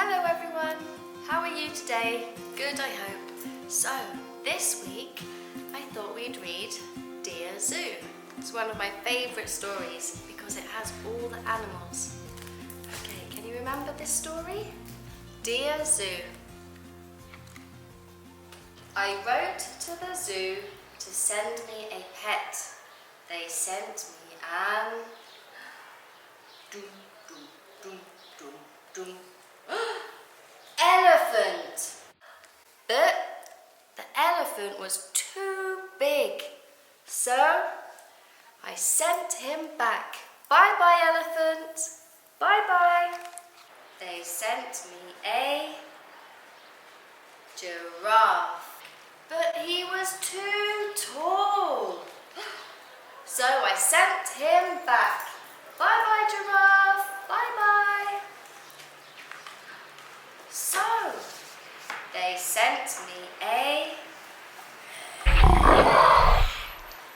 Hello everyone, how are you today? Good, I hope. So, this week I thought we'd read Dear Zoo. It's one of my favourite stories because it has all the animals. Okay, can you remember this story? Dear Zoo. I wrote to the zoo to send me a pet. They sent me an elephant. But the elephant was too big, so I sent him back. Bye bye, elephant. Bye bye. They sent me a giraffe, but he was too tall, so I sent him back. Bye bye, giraffe. Bye bye. So they sent me a...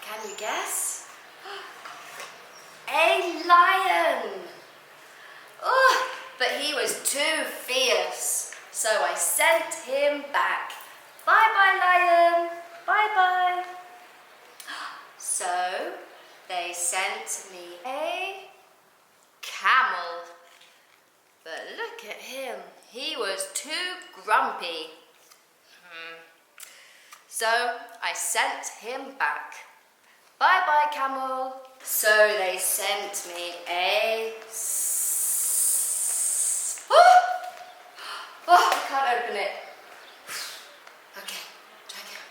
Can you guess? A lion. Oh, but he was too fierce, so I sent him back. Bye bye, lion. Bye bye. So they sent me a camel. But look at him. He was too grumpy. So I sent him back. Bye bye, camel. So they sent me a... Oh, I can't open it. Okay, try again.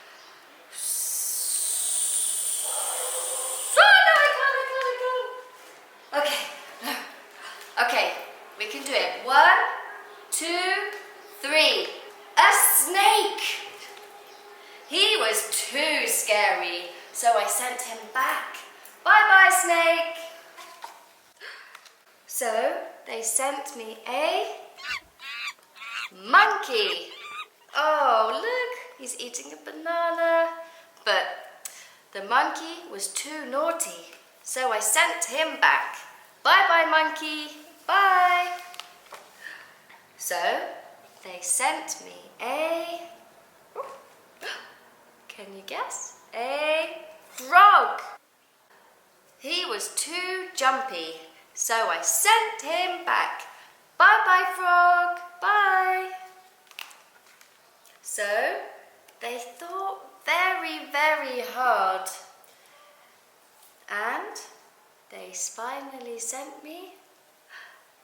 Oh no, I can't. Okay, no. Okay, we can do it. 1, 2, 3. A snake! He was too scary, so I sent him back. Bye bye, snake! So they sent me a monkey. Oh, look, he's eating a banana. But the monkey was too naughty, so I sent him back. Bye bye, monkey. Bye. So they sent me a... Can you guess? A frog. He was too jumpy, so I sent him back. Bye bye, frog. Bye. So they thought very, very hard, and they finally sent me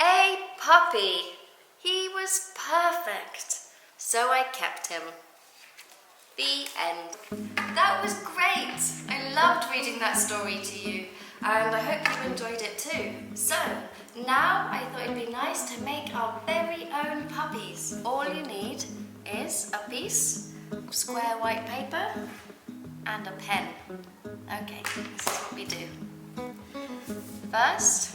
a puppy. He was perfect, so I kept him. The end. That was great. I loved reading that story to you, and I hope you enjoyed it too. So now I thought it'd be nice to make our very own puppies. All you need is a piece of square white paper and a pen. Okay, this is what we do. First,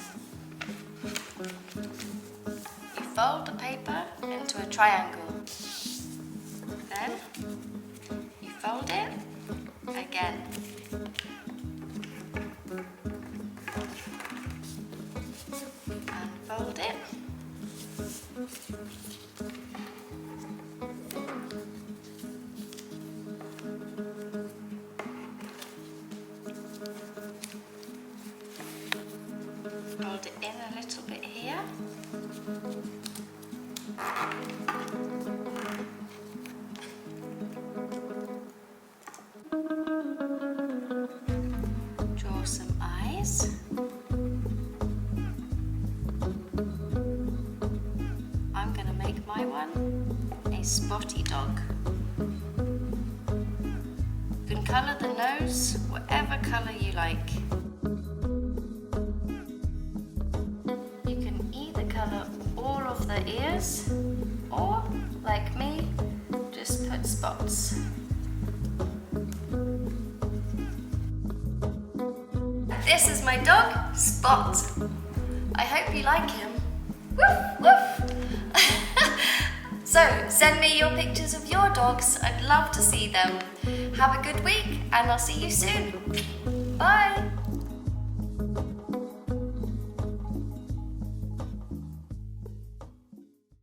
you fold the paper into a triangle. Then you fold it again. And fold it. Fold it in a little bit here. Draw some eyes. I'm going to make my one a spotty dog. You can colour the nose whatever colour you like. You can either colour all of the ears or, like me, just put spots. This is my dog, Spot. I hope you like him. Woof, woof. So, send me your pictures of your dogs. I'd love to see them. Have a good week, and I'll see you soon. Bye.